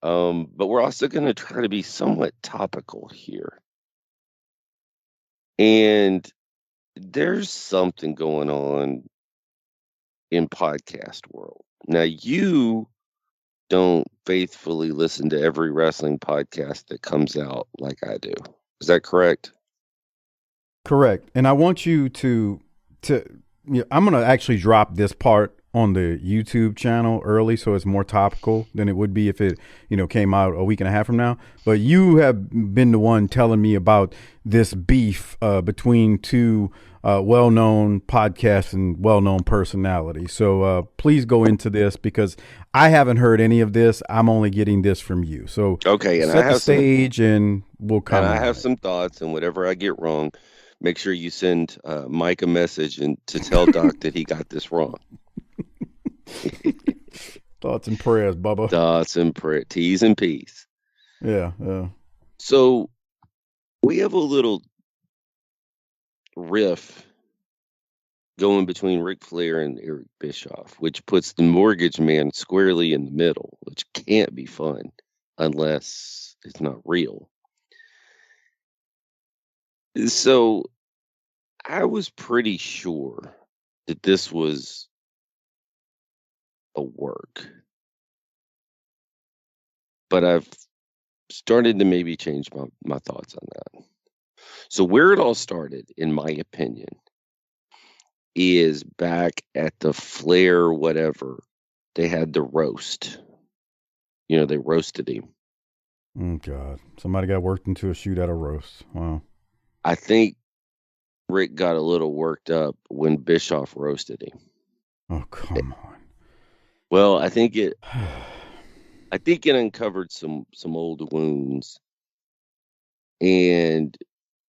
But we're also going to try to be somewhat topical here. And there's something going on in podcast world. Now, you don't faithfully listen to every wrestling podcast that comes out like I do. Is that correct? Correct. And I want you to I'm going to actually drop this part on the YouTube channel early so it's more topical than it would be if it, came out a week and a half from now. But you have been the one telling me about this beef between two well-known podcasts and well-known personalities. So please go into this because I haven't heard any of this. I'm only getting this from you. So Okay, set the stage and we'll and I comment have on it. some thoughts, and whatever I get wrong, make sure you send Mike a message and to tell Doc that he got this wrong. Thoughts and prayers, Bubba. Thoughts and T's and P's. Yeah, yeah. So we have a little riff going between Ric Flair and Eric Bischoff, which puts the mortgage man squarely in the middle, which can't be fun unless it's not real. So I was pretty sure that this was a work, but I've started to maybe change my thoughts on that. So where it all started, in my opinion, is back at the Flair whatever. They had the roast. They roasted him. Oh, God. Somebody got worked into a shoot at a roast. Wow. I think Rick got a little worked up when Bischoff roasted him. Oh, come on. Well, I think it uncovered some old wounds. And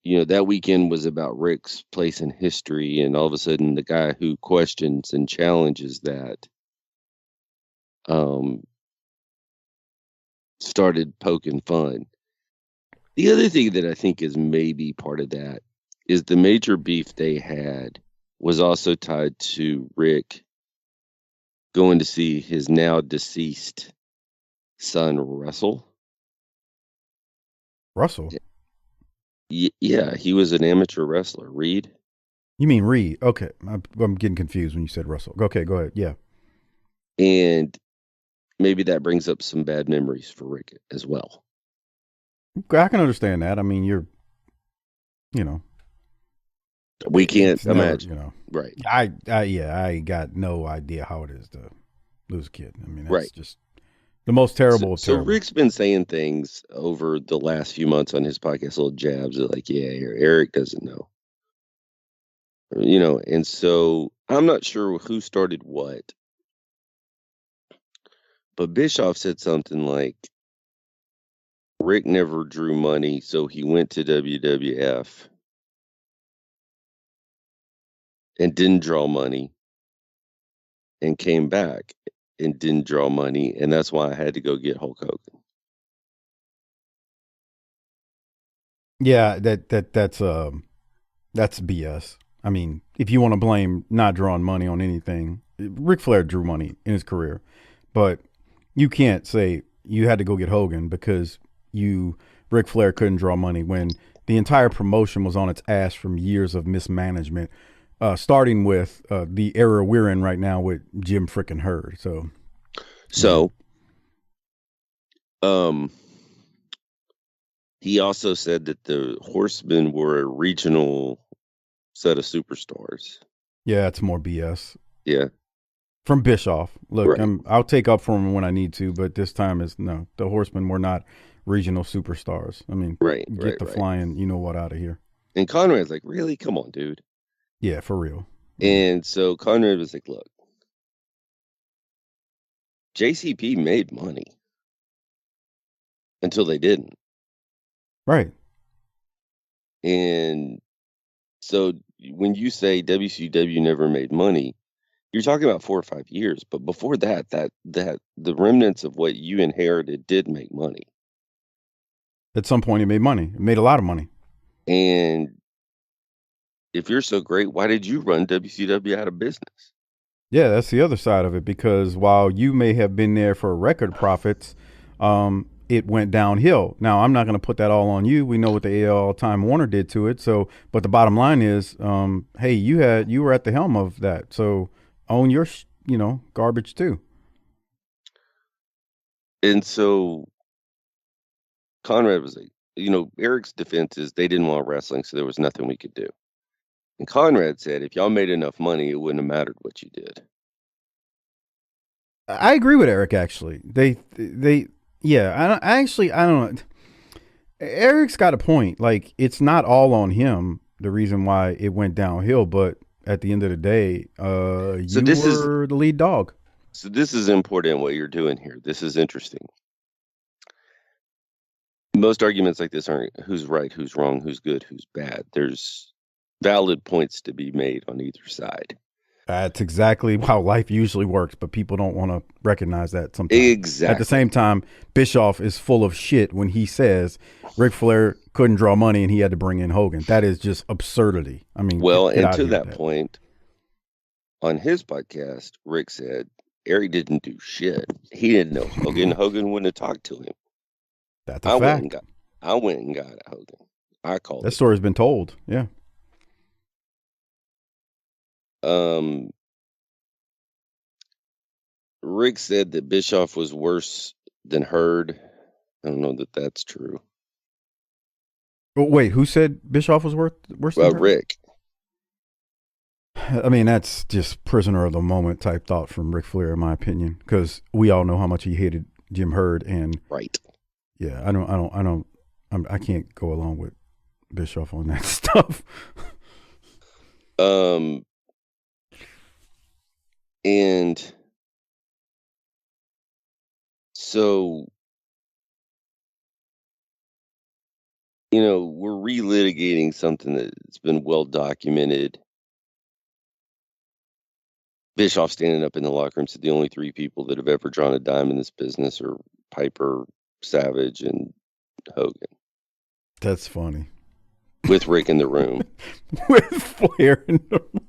that weekend was about Rick's place in history, and all of a sudden the guy who questions and challenges that started poking fun. The other thing that I think is maybe part of that is the major beef they had was also tied to Rick going to see his now deceased son wrestle. Russell? Yeah, he was an amateur wrestler. Reed? You mean Reed? Okay. I'm getting confused when you said Russell. Okay, go ahead. Yeah. And maybe that brings up some bad memories for Rick as well. I can understand that. I mean, we can't imagine. Right. I got no idea how it is to lose a kid. I mean, that's right. just the most terrible. So Rick's been saying things over the last few months on his podcast, little jabs like, yeah, Eric doesn't know. And so I'm not sure who started what. But Bischoff said something like, Rick never drew money, so he went to WWF and didn't draw money and came back and didn't draw money, and that's why I had to go get Hulk Hogan. Yeah, that's BS. I mean, if you want to blame not drawing money on anything, Ric Flair drew money in his career, but you can't say you had to go get Hogan because Ric Flair couldn't draw money when the entire promotion was on its ass from years of mismanagement, starting with the era we're in right now with Jim frickin' Herd. So, he also said that the Horsemen were a regional set of superstars. Yeah, it's more BS. Yeah. From Bischoff. Look, right. I'll take up for him when I need to, but this time is no. The Horsemen were not regional superstars. I mean, get the flying, out of here. And Conrad's like, really? Come on, dude. Yeah, for real. And so Conrad was like, look, JCP made money until they didn't. Right. And so when you say WCW never made money, you're talking about 4 or 5 years. But before that the remnants of what you inherited did make money. At some point, it made money. It made a lot of money. And if you're so great, why did you run WCW out of business? Yeah, that's the other side of it. Because while you may have been there for record profits, it went downhill. Now, I'm not going to put that all on you. We know what the AL Time Warner did to it. So, but the bottom line is, hey, you were at the helm of that. So own your, garbage too. And so Conrad was like, Eric's defense is they didn't want wrestling, so there was nothing we could do. And Conrad said, if y'all made enough money, it wouldn't have mattered what you did. I agree with Eric. Actually, yeah. I don't. Eric's got a point. Like, it's not all on him. The reason why it went downhill, but at the end of the day, you were the lead dog. So this is important what you're doing here. This is interesting. Most arguments like this aren't who's right, who's wrong, who's good, who's bad. There's valid points to be made on either side. That's exactly how life usually works, but people don't want to recognize that sometimes. Exactly. At the same time, Bischoff is full of shit when he says Ric Flair couldn't draw money and he had to bring in Hogan. That is just absurdity. I mean, well, and to that point, on his podcast, Rick said Eric didn't do shit. He didn't know Hogan. Hogan wouldn't have talked to him. That's a fact. I went and got Hogan. I called that story's been told. Yeah. Rick said that Bischoff was worse than Hurd. I don't know that that's true. Oh, wait, who said Bischoff was worse than Hurd? Rick. I mean, that's just prisoner of the moment type thought from Ric Flair, in my opinion, because we all know how much he hated Jim Hurd, and right. Yeah, I can't go along with Bischoff on that stuff. And so, we're relitigating something that's been well documented. Bischoff standing up in the locker room said the only three people that have ever drawn a dime in this business are Piper, Savage, and Hogan. That's funny. With Rick in the room. With Flair in the room.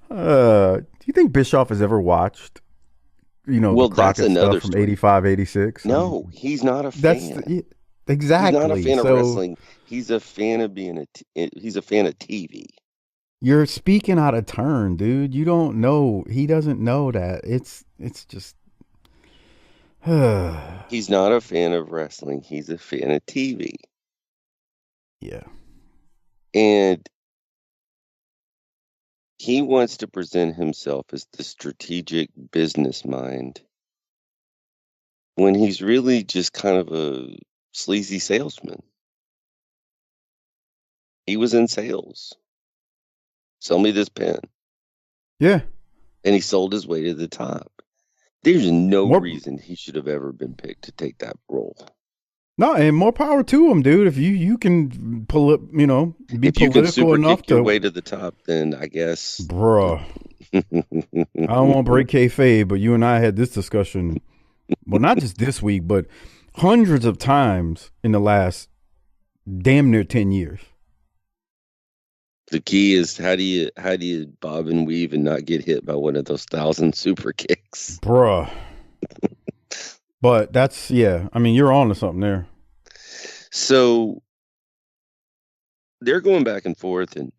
Do you think Bischoff has ever watched, the Crockett stuff from 85, 86? No, he's not a fan. Exactly. He's not a fan of wrestling. He's a fan of he's a fan of TV. You're speaking out of turn, dude. You don't know. He doesn't know that. It's just. He's not a fan of wrestling. He's a fan of TV. Yeah. And he wants to present himself as the strategic business mind when he's really just kind of a sleazy salesman. He was in sales. Sell me this pen. Yeah. And he sold his way to the top. There's no reason he should have ever been picked to take that role. No, and more power to him, dude. If you can pull it, be if political you can super enough kick your way to the top, then I guess. Bruh. I don't want to break kayfabe, but you and I had this discussion, well, not just this week, but hundreds of times in the last damn near 10 years. The key is how do you bob and weave and not get hit by one of those 1,000 super kicks? Bruh. But that's, yeah, I mean, you're on to something there. So they're going back and forth, and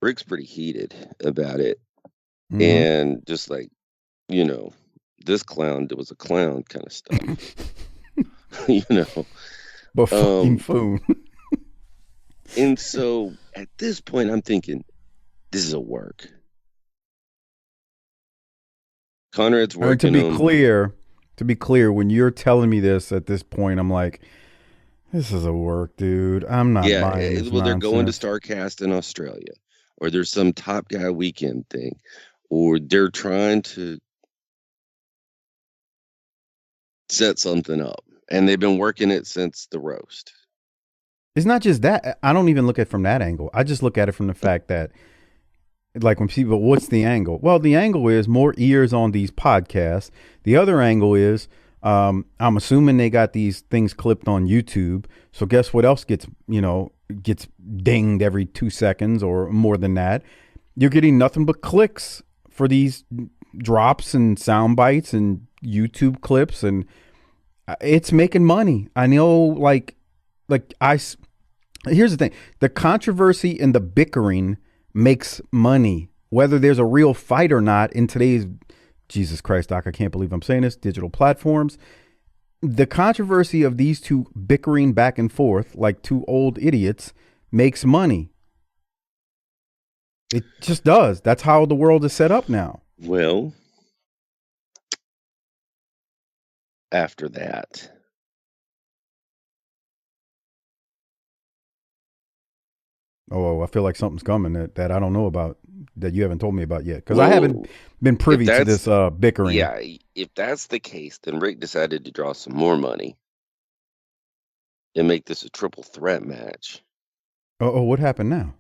Rick's pretty heated about it. Mm-hmm. And just like, this clown was a clown kind of stuff. But fucking fool. And so at this point, I'm thinking, this is a work. Conrad's working. To be clear, when you're telling me this at this point, I'm like, this is a work, dude. I'm not buying this nonsense. They're going to StarCast in Australia, or there's some Top Guy weekend thing, or they're trying to set something up, and they've been working it since the roast. It's not just that. I don't even look at it from that angle. I just look at it from the fact that, like, when people, what's the angle? Well, the angle is more ears on these podcasts. The other angle is, I'm assuming they got these things clipped on YouTube. So guess what else gets dinged every 2 seconds or more than that? You're getting nothing but clicks for these drops and sound bites and YouTube clips. And It's making money. I know, like I. Here's the thing: the controversy and the bickering makes money, whether there's a real fight or not. In today's Jesus Christ, Doc, I can't believe I'm saying this. Digital platforms, the controversy of these two bickering back and forth like two old idiots makes money. It just does. That's how the world is set up now. Well, after that, Oh, I feel like something's coming that I don't know about, that you haven't told me about yet, because I haven't well, been if privy to that's this bickering. yeah, if that's the case, then Rick decided to draw some more money and make this a triple threat match. Oh, what happened now?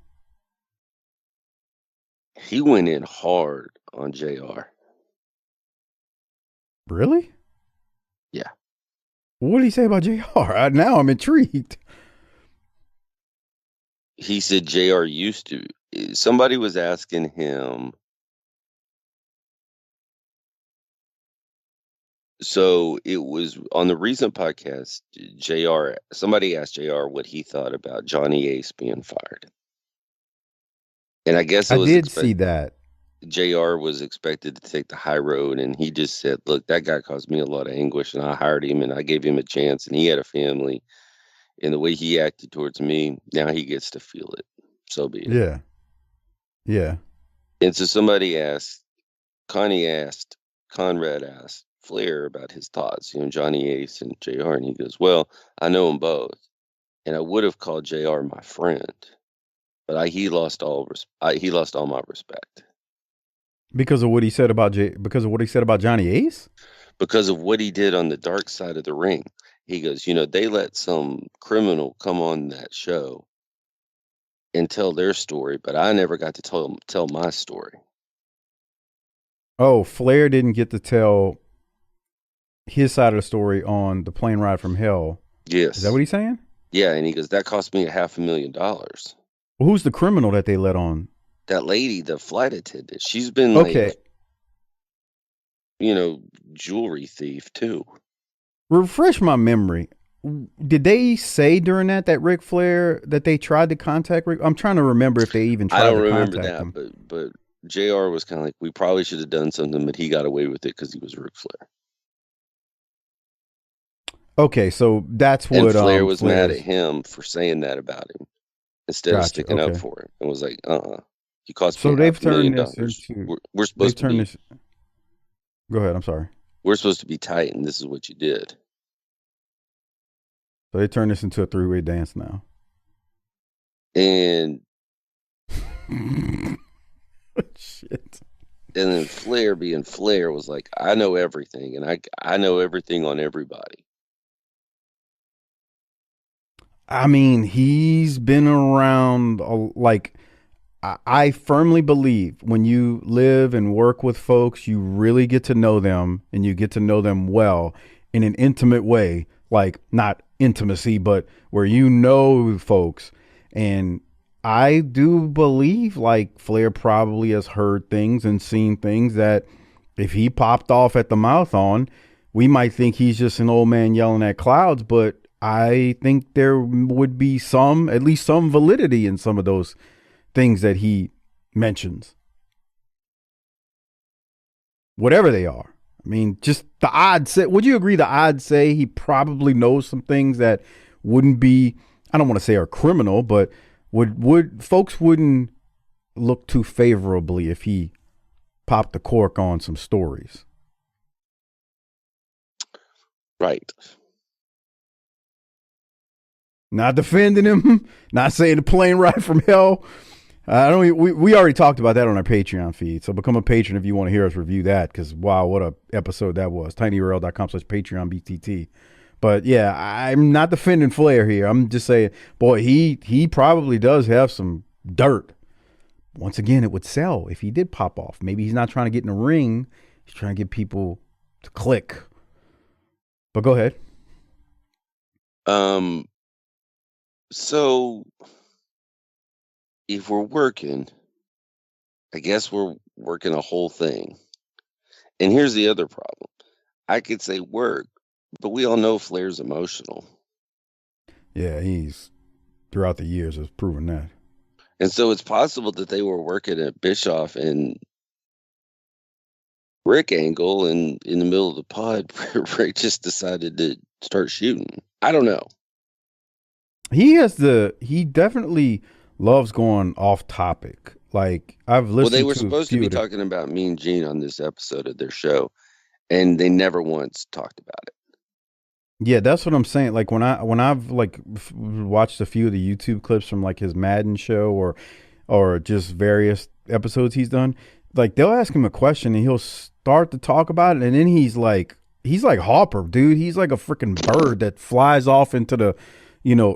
He went in hard on JR. Really? Yeah. What did he say about JR? Now I'm intrigued. He said JR used to. Somebody was asking him. So it was on the recent podcast, JR, somebody asked JR what he thought about Johnny Ace being fired. And I guess it I was did see that. JR was expected to take the high road, and he just said, "Look, that guy caused me a lot of anguish, and I hired him, and I gave him a chance, and he had a family, and the way he acted towards me, now he gets to feel it. So be it." Yeah. Yeah. And so somebody asked, Connie asked, Conrad asked Flair about his thoughts, Johnny Ace and JR, and he goes, "Well, I know them both, and I would have called JR my friend, but he lost all my respect." Because of what he said about because of what he said about Johnny Ace? Because of what he did on the dark side of the ring. He goes, they let some criminal come on that show and tell their story, but I never got to tell my story. Oh, Flair didn't get to tell his side of the story on the plane ride from hell. Is that Yes. what he's saying? Yeah, and he goes, that cost me $500,000. Well, who's the criminal that they let on? That lady, the flight attendant, she's been Okay. like, you know, jewelry thief too. Refresh my memory. Did they say during that Ric Flair that they tried to contact Rick? I'm trying to remember if they even I tried don't to remember contact that, him. but JR was kind of like, we probably should have done something, but he got away with it because he was Ric Flair. Okay, so that's And what Flair was mad at Flair's. him for saying that about him instead of Gotcha. sticking up Okay. for him, and was like, "You cost me So a half they've a million turned this dollars. into. We're They've supposed to turned be this. Go ahead. I'm sorry. we're supposed to be tight, and this is what you did." So they turned this into a three-way dance now. And Shit. and then Flair, being Flair, was like, "I know everything, and I know everything on everybody." I mean, he's been around like I firmly believe when you live and work with folks, you really get to know them and you get to know them well in an intimate way, like not intimacy, but where you know folks. And I do believe like Flair probably has heard things and seen things that if he popped off at the mouth on, we might think he's just an old man yelling at clouds, but I think there would be some, at least some validity in some of those things that he mentions, whatever they are. I mean, just the odds say, would you agree the odds say he probably knows some things that wouldn't be, I don't want to say are criminal, but would folks wouldn't look too favorably if he popped the cork on some stories. Right. Not defending him, not saying the plane ride from hell. I don't. We already talked about that on our Patreon feed. So become a patron if you want to hear us review that. Because wow, what a episode that was. tinyurl.com/Patreon BTT. But yeah, I'm not defending Flair here. I'm just saying, boy, he probably does have some dirt. Once again, it would sell if he did pop off. Maybe he's not trying to get in the ring. He's trying to get people to click. But go ahead. Um. So if we're working, I guess we're working a whole thing. And here's the other problem. I could say work, But we all know Flair's emotional. Yeah, he's throughout the years has proven that. And so it's possible that they were working at Bischoff and Rick angle, and in the middle of the pod, Rick just decided to start shooting. I don't know. He definitely loves going off topic. Like I've Well, they listened were to a supposed to few be of the. talking about Mean Gene on this episode of their show, and they never once talked about it. Yeah, that's what I'm saying. Like when I've like watched a few of the YouTube clips from like his Madden show or just various episodes he's done, like they'll ask him a question and he'll start to talk about it, and then he's like Hopper, dude. He's like a freaking bird that flies off into the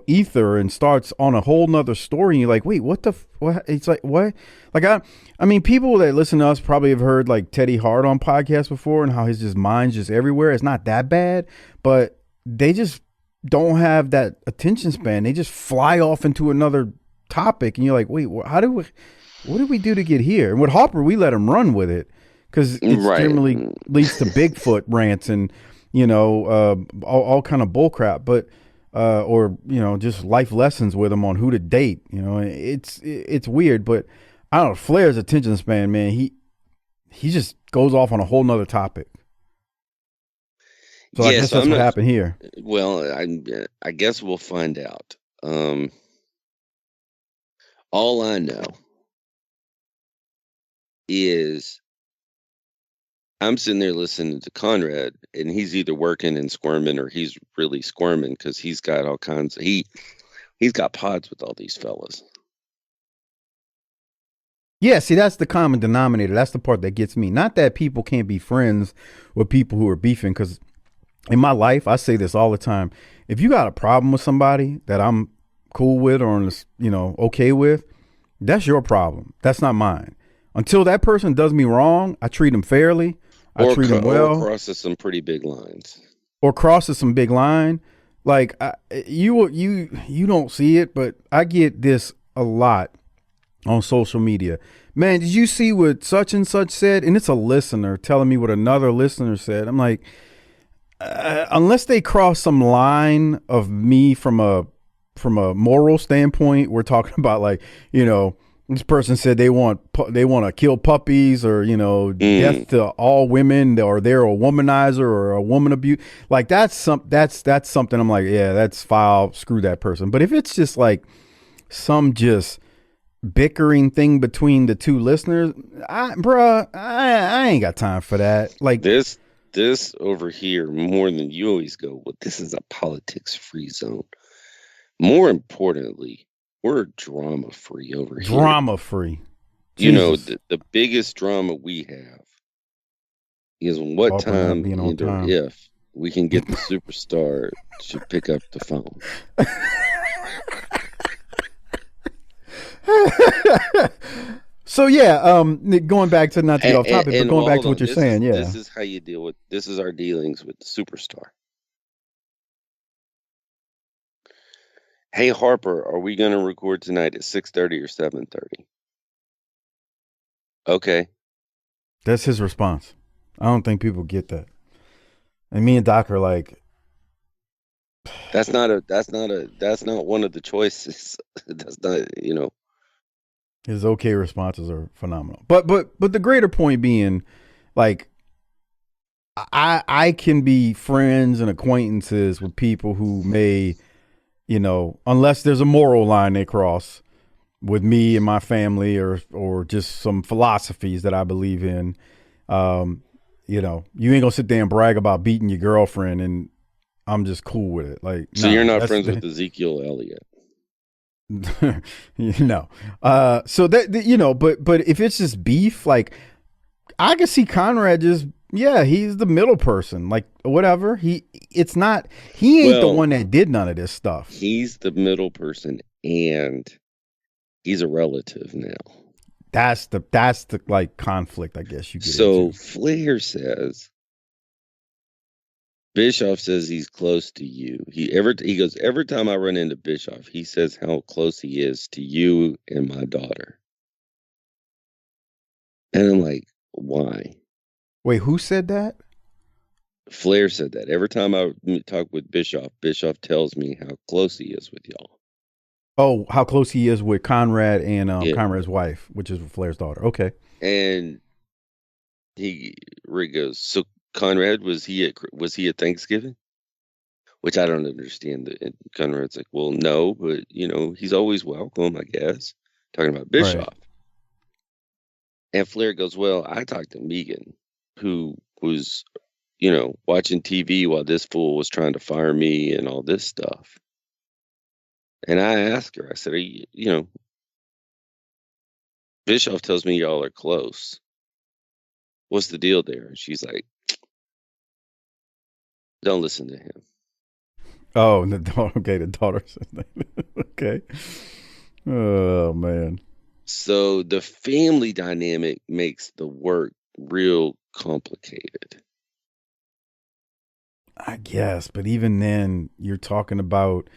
ether and starts on a whole nother story. And you're like, wait, what the what? It's like what? Like I mean, people that listen to us probably have heard like Teddy Hart on podcasts before and how his just mind's just everywhere. It's not that bad, but they just don't have that attention span. They just fly off into another topic, and you're like, wait, what did we do to get here? And with Hopper, we let him run with it because it Right. generally leads to Bigfoot rants and all kind of bullcrap. But or just life lessons with him on who to date. It's weird, but I don't know. Flair's attention span, man. He just goes off on a whole nother topic. So I Yeah, guess so that's I'm what not. happened here. Well, I guess we'll find out. All I know is I'm sitting there listening to Conrad, and he's either working and squirming, or he's really squirming because he's got all kinds. He's got pods with all these fellas. Yeah, see, that's the common denominator. That's the part that gets me. Not that people can't be friends with people who are beefing, because in my life, I say this all the time. If you got a problem with somebody that I'm cool with or okay with, that's your problem. That's not mine. Until that person does me wrong, I treat them fairly. I treat them Or well, crosses some pretty big lines. or crosses some big line. Like you don't see it, but I get this a lot on social media. Man, did you see what such and such said? And it's a listener telling me what another listener said. I'm like, unless they cross some line of me from a moral standpoint, we're talking about like this person said they want to kill puppies, or death to all women, or they're a womanizer or a woman abuse. Like that's something I'm like, yeah, that's foul. Screw that person. But if it's just like some just bickering thing between the two listeners, I ain't got time for that. Like This over here, more than you always go, well, this is a politics free zone. More importantly, we're drama free over here. drama free. Jesus. The biggest drama we have is what Harper not time being on and or time. if we can get the superstar to pick up the phone. So yeah, going back to, not to get off topic, but going Well, back hold to what on. you're saying, yeah. This is how you deal with this is our dealings with the superstar. Hey Harper, are we gonna record tonight at 6:30 or 7:30? Okay. That's his response. I don't think people get that. And me and Doc are like, That's not one of the choices. That's not. his okay responses are phenomenal. But the greater point being, like, I can be friends and acquaintances with people who may, unless there's a moral line they cross with me and my family, or just some philosophies that I believe in. You ain't gonna sit there and brag about beating your girlfriend and I'm just cool with it. Like, So you're nah, not that's friends with Ezekiel Elliott. no. So but if it's just beef, like I can see Conrad just, yeah, he's the middle person. Like whatever. He ain't the Well, one that did none of this stuff. he's the middle person, and he's a relative now. That's the like conflict, I guess you get So into. Flair says Bischoff says he's close to you. He goes, every time I run into Bischoff, he says how close he is to you and my daughter. And I'm like, why? Wait, who said that? Flair said that. Every time I talk with Bischoff, Bischoff tells me how close he is with y'all. Oh, how close he is with Conrad and Yeah. Conrad's wife, which is Flair's daughter. Okay. And Rick goes, so Conrad, was he at Thanksgiving? Which I don't understand. And Conrad's like, well, no, but he's always welcome, I guess. Talking about Right. Bischoff. And Flair goes, well, I talked to Megan, who was, watching TV while this fool was trying to fire me and all this stuff. And I asked her, I said, Bischoff tells me y'all are close. What's the deal there? And she's like, don't listen to him. Oh, okay, the daughter said that. Okay. Oh, man. So the family dynamic makes the work real complicated. I guess, but even then, you're talking about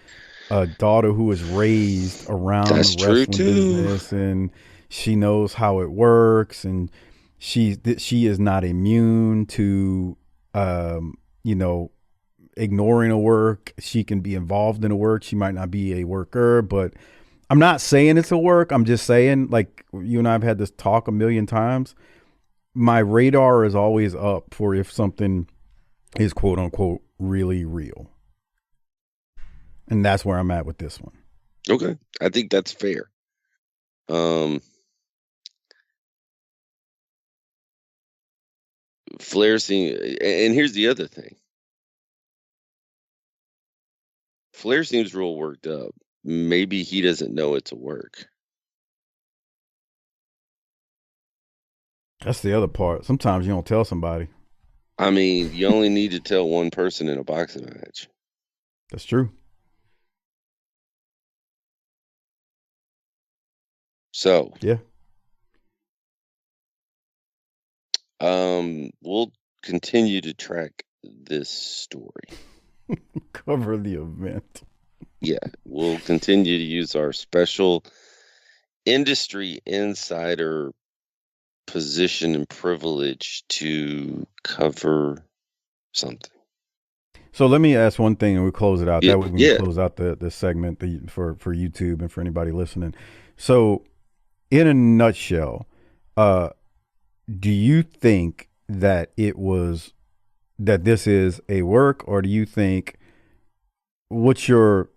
a daughter who was raised around That's the true wrestling too. business, and she knows how it works, and she is not immune to, you know, ignoring a work. She can be involved in a work. She might not be a worker, but I'm not saying it's a work. I'm just saying, like, you and I have had this talk a million times. My radar is always up for if something is quote unquote really real. And that's where I'm at with this one. Okay. I think that's fair. Flair seems, and here's the other thing. Flair seems real worked up. Maybe he doesn't know it's a work. That's the other part. Sometimes you don't tell somebody. I mean, you only need to tell one person in a boxing match. That's true. So, Yeah. we'll continue to track this story. Cover the event. Yeah, we'll continue to use our special industry insider position and privilege to cover something. So let me ask one thing and we close it out. Yeah, That way we can close out the segment for YouTube and for anybody listening. So in a nutshell, do you think that this is a work, or do you think, what's your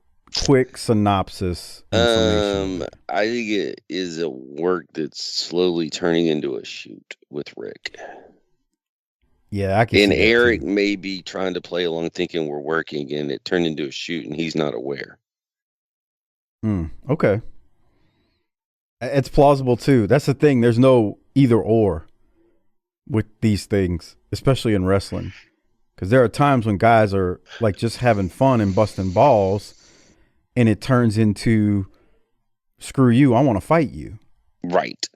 quick synopsis information? I think it is a work that's slowly turning into a shoot with Rick. Yeah, I can And see that Eric too. may be trying to play along thinking we're working, and it turned into a shoot and he's not aware. Okay. It's plausible too. That's the thing. There's no either or with these things, especially in wrestling. Because there are times when guys are like just having fun and busting balls, and it turns into, screw you, I want to fight you. Right.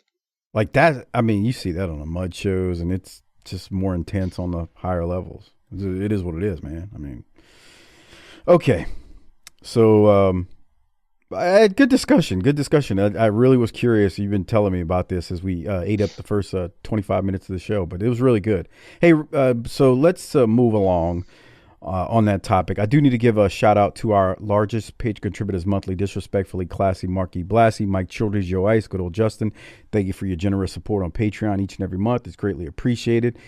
Like that. I mean, you see that on the mud shows, and it's just more intense on the higher levels. It is what it is, man. I mean, okay. So, good discussion. Good discussion. I really was curious. You've been telling me about this as we ate up the first 25 minutes of the show, but it was really good. Hey, so let's move along on that topic. I do need to give a shout out to our largest page contributors monthly, Disrespectfully Classy, Marky Blassie, Mike Childers, Joe Ice, good old Justin. Thank you for your generous support on Patreon each and every month. It's greatly appreciated.